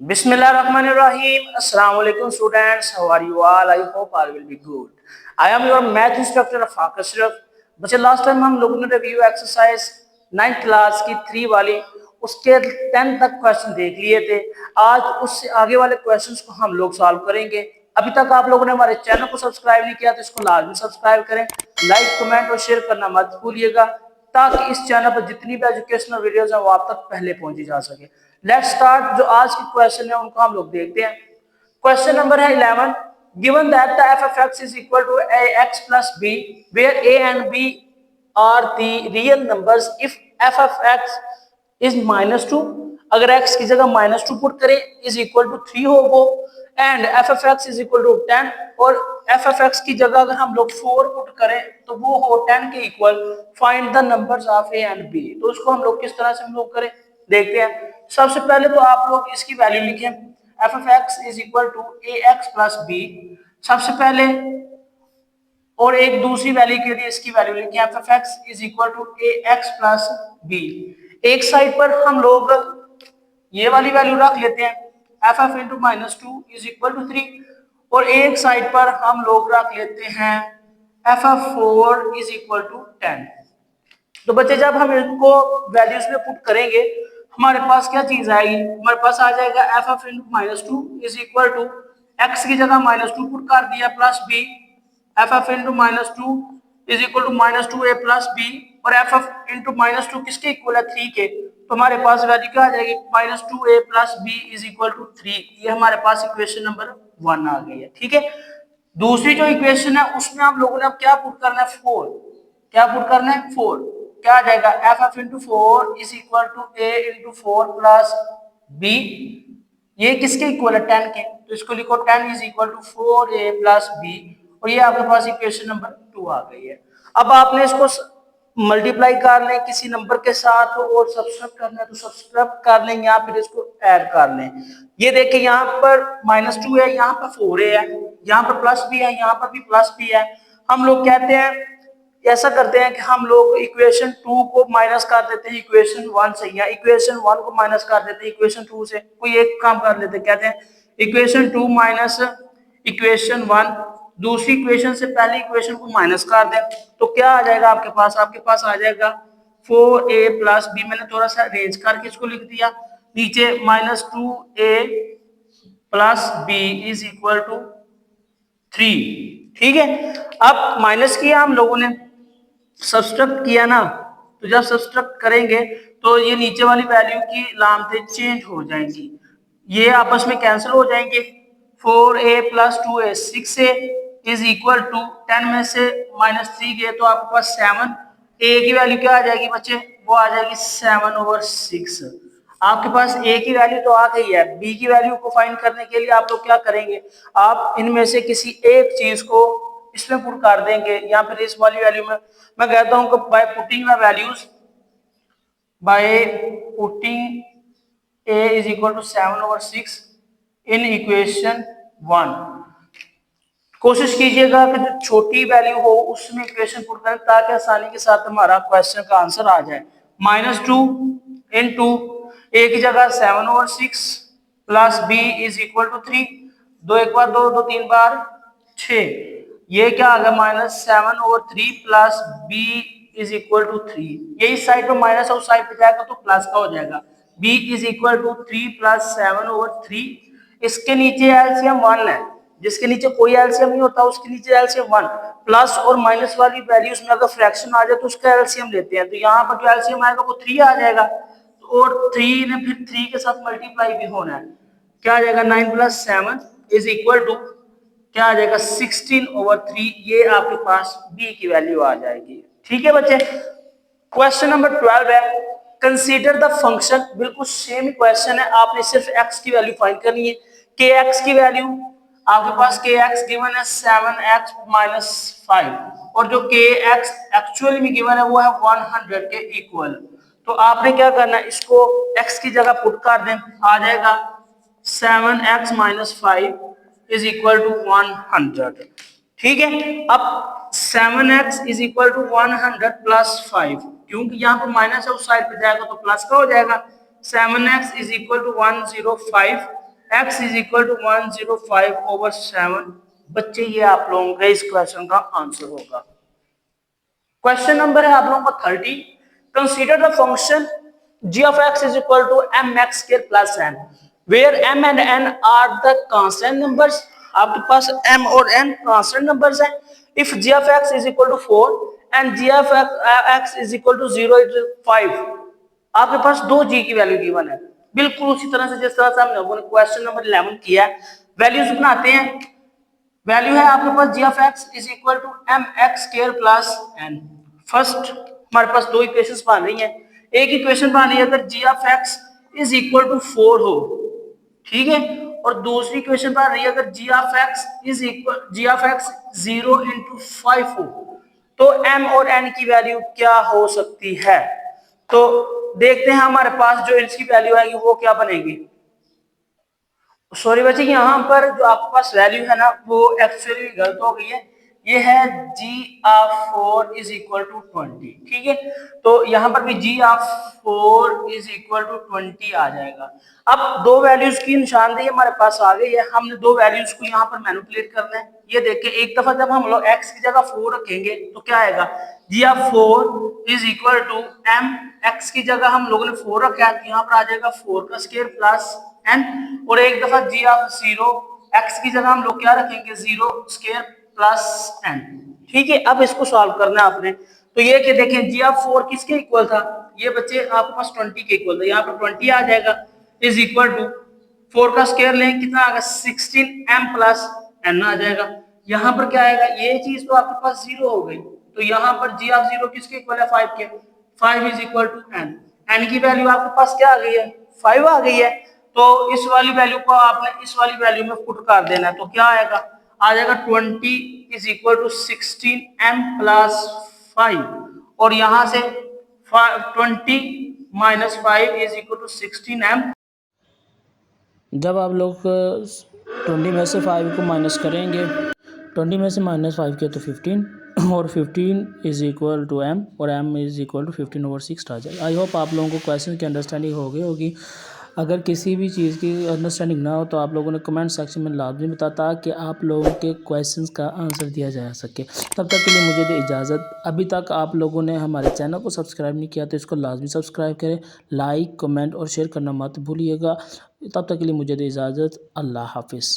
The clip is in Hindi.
Bismillahirrahmanirrahim. Assalamu alaikum students. How are you all? I hope all will be good. I am your math instructor Afaq Ashraf. बच्चे लास्ट टाइम हम लोगों ने रिव्यू एक्सरसाइज 9th क्लास की 3 वाली उसके 10 तक क्वेश्चन देख लिए थे। आज उससे आगे वाले क्वेश्चंस को हम लोग सॉल्व करेंगे। अभी तक आप लोगों ने हमारे चैनल को सब्सक्राइब नहीं किया तो इसको लाजमी सब्सक्राइब करें, लाइक कमेंट और शेयर करना मत भूलिएगा ताकि इस चैनल पर जितनी भी एजुकेशनल वीडियोस हैं वो आप तक पहले पहुंची जा सके। Let's start. जो आज की क्वेश्चन है उनको हम लोग देखते हैं। क्वेश्चन नंबर है 11। Given that the f of x is equal to a x plus b where a and b are the real numbers if f of x is -2, अगर x की जगह -2 पुट करें इज इक्वल टू 3 हो वो, and f of x is equal to 10 और एफ ऑफ एक्स की जगह अगर हम लोग 4 पुट करें तो वो हो 10 के equal, find the numbers of a and b. तो उसको हम लोग किस तरह से हम लोग करें देखते हैं। सबसे पहले तो आप लोग इसकी वैल्यू लिखें, f of x is equal to a x plus b सबसे पहले, और एक दूसरी वैल्यू के लिए इसकी वैल्यू लिखें, f of x is equal to a x plus b. एक साइड पर हम लोग ये वाली वैल्यू रख लेते हैं, f of into -2 is equal to 3, और एक साइड पर हम लोग रख लेते हैं f of 4 is equal to 10। तो बच्चे जब हम इनको वैल्यूज में पुट करेंगे हमारे पास क्या चीज आएगी, हमारे पास आ जाएगा f of into -2 is equal to x की जगह -2 पुट कर दिया plus b, f of into -2 is equal to -2 A plus b, और एफ ऑफ इंटू -2 किसके इक्वल है 3 के, तो हमारे पास वैल्यू क्या आ जाएगी -2 ए plus B is equal to 3। ये हमारे पास इक्वेशन नंबर 1 आ गई है। ठीक है, दूसरी जो इक्वेशन है उसमें हम लोगों ने अब क्या पुट करना है 4, क्या पुट करना है 4, क्या आ जाएगा f of into 4 is equal to a into 4 plus b, ये किसके इक्वल है 10 के, तो इसको लिखो 10 is equal to 4a plus b, और ये आपके पास इक्वेशन नंबर 2 आ गई है। अब आपने इसको मल्टीप्लाई कर लें किसी नंबर के साथ और सब्सट्रैक्ट करना है तो सब्सट्रैक्ट कर लें या फिर इसको ऐड कर लें। ये देखिए यहाँ पर -2 है, यहाँ पर 4a है, यहाँ पर प्लस b है, यहाँ पर भी प्लस b है। हम लोग कहते हैं ऐसा करते हैं कि हम लोग इक्वेशन 2 को माइनस कर देते हैं इक्वेशन 1 से, या इक्वेशन 1 को माइनस कर देते हैं इक्वेशन 2 से। कोई एक काम कर लेते हैं, कहते हैं इक्वेशन 2 माइनस इक्वेशन 1, दूसरी इक्वेशन से पहली इक्वेशन को माइनस कर दें तो क्या आ जाएगा आपके पास, आपके पास आ जाएगा 4a प्लस बी। मैंने थोड़ा सा अरेंज करके इसको लिख दिया, नीचे -2a plus B is equal to 3। ठीक है, अब माइनस किया हम लोगों ने, सब्सट्रैक्ट किया ना, तो जब सब्सट्रैक्ट करेंगे तो ये नीचे वाली वैल्यू की लामतें चेंज हो जाएंगी, ये आपस में कैंसिल हो जाएंगे। 4a plus 2a 6a is equal to 10 में से -3 गए तो आपके पास 7, a की वैल्यू क्या आ जाएगी बच्चे, वो आ जाएगी 7/6। आपके पास a की वैल्यू तो आ गई है, b की वैल्यू को फाइंड करने के लिए आप लोग क्या करेंगे, आप इनमें से किसी एक चीज को इसमें पुट कर देंगे या फिर इस वाली वैल्यू में। मैं कहता हूं कि by putting the values, by putting a is equal to 7/6 in equation 1, कोशिश कीजिएगा कि जो छोटी वैल्यू हो उसमें इक्वेशन पुट करें ताकि आसानी के साथ हमारा क्वेश्चन का आंसर आ जाए। -2 इंटू a की जगह 7/6 plus b is equal to 3, 2 एक बार 2, 2 3 बार 6, ये क्या आ गया -7/3 plus b is equal to 3। ये इस साइड पे माइनस है उस साइड पे जाएगा तो प्लस का हो जाएगा, b is equal to 3 plus 7/3। इसके नीचे एलसीएम 1 है, जिसके नीचे कोई एलसीएम नहीं होता उसके नीचे एलसीएम 1, प्लस और माइनस वाली वैल्यूज में अगर फ्रैक्शन आ जाए तो उसका एलसीएम लेते हैं, तो यहाँ पर जो एलसीएम आएगा वो 3 आ जाएगा, और 3 ने फिर 3 के साथ मल्टीप्लाई भी होना है, क्या आ जाएगा 9 + 7 इज इक्वल टू क्या आ जाएगा 16/3। ये आपके पास b की वैल्यू आ जाएगी। ठीक है बच्चे, क्वेश्चन नंबर 12 है, कंसीडर द फंक्शन, बिल्कुल सेम क्वेश्चन है, आपने सिर्फ x की वैल्यू फाइंड करनी है। kx की वैल्यू आपके पास kx गिवन है 7x - 5, और जो kx एक्चुअली में गिवन है वो है 100 के इक्वल। तो आपने क्या करना है, इसको x की जगह पुट कर दें, आ जाएगा 7x - 5 इज इक्वल टू 100। ठीक है, अब 7x is equal to 100 plus 5, क्योंकि यहाँ पर माइनस है उस साइड पे जाएगा तो प्लस का हो जाएगा, 7x is equal to 105 x is equal to 105/7। बच्चे ये आप लोगों का इस क्वेश्चन का आंसर होगा। क्वेश्चन नंबर है आप लोगों का 30। Consider the function g of x is equal to mx square plus n where m and n are the constant numbers। आपके पास m और n constant numbers हैं। if g of x is equal to 4 and g of x is equal to 0 it is 5। आपके पास दो g की वैल्यू गिवन है, बिल्कुल उसी तरह से जिस तरह से हम लोगों ने क्वेश्चन नंबर 11 किया है। वैल्यूज बनाते हैं। वैल्यू है आपके पास g of x is equal to mx square plus n। First हमारे पास दो इक्वेशंस बन रही हैं। एक इक्वेशन बन रही है अगर g of x is equal to 4 हो, ठीक है, और दूसरी इक्वेशन बन रही है अगर g of x is equal g of x 0 into 5 हो, तो m और n की वैल्यू क्या हो सकती है। तो देखते हैं हमारे पास जो इसकी वैल्यू आएगी वो क्या बनेगी। सॉरी बच्चे, यहाँ पर जो आपके पास वैल्यू है ना वो एक्चुअली गलत हो गई है। ये है g of 4 is equal to 20, ठीक है। तो यहाँ पर भी g of 4 is equal to 20 आ जाएगा। अब दो वैल्यूज की निशानदेही हमारे पास आ गई है। हमने दो वैल्यूज को यहाँ पर मैनिपुलेट करना है। ये देखिए, एक दफा जब हम लोग x की जगह 4 रखेंगे तो क्या आएगा, g of 4 is equal to m। x की जगह हम लोगों ने 4 रखा है तो यहाँ पर आ जाएगा 4 का स्क्वायर प्लस n। और एक दफा g of 0 x की जगह हम लोग क्या रखेंगे, 0 स्क्वायर प्लस n, ठीक है। अब इसको सॉल्व करना है आपने। तो ये कि देखें g of 4 किसके इक्वल था, ये बच्चे आपके पास 20 के इक्वल था। यहाँ पर 20 आ जाएगा इज इक्वल टू 4 का स्क्वायर लें कितना आएगा 16m प्लस n आ जाएगा। यहाँ पर क्या आएगा, ये चीज तो आपके पास 0 हो गई, तो यहाँ पर g of 0 किसके इक्वल है, 5 के। 5 is equal to n। n की वैल्यू आपके पास क्या आ गई है, 5 आ गई है। तो इस वाली वैल्यू को आपने इस वाली वैल्यू में पुट कर देना है। तो क्या आएगा, आ जाएगा 20 is equal to 16m plus 5। और यहां से 20 minus 5 is equal to 16m। जब आप लोग 20 में से 5 को माइनस करेंगे, 20 में से माइनस 5 किया तो 15 और 15 इज इक्वल टू m और m इज इक्वल टू 15/6 आ जाएगा। आई होप आप लोगों को क्वेश्चन की अंडरस्टैंडिंग हो गई होगी। अगर किसी भी चीज़ की अंडरस्टैंडिंग ना हो तो आप लोगों ने कमेंट सेक्शन में लाजमी बताता कि आप लोगों के क्वेश्चंस का आंसर दिया जा सके। तब तक के लिए मुझे दे इजाज़त। अभी तक आप लोगों ने हमारे चैनल को सब्सक्राइब नहीं किया तो इसको लाजमी सब्सक्राइब करें, लाइक कमेंट और शेयर करना मत भूलिएगा। तब तक के लिए मुझे दे इजाज़त। अल्लाह हाफिज़।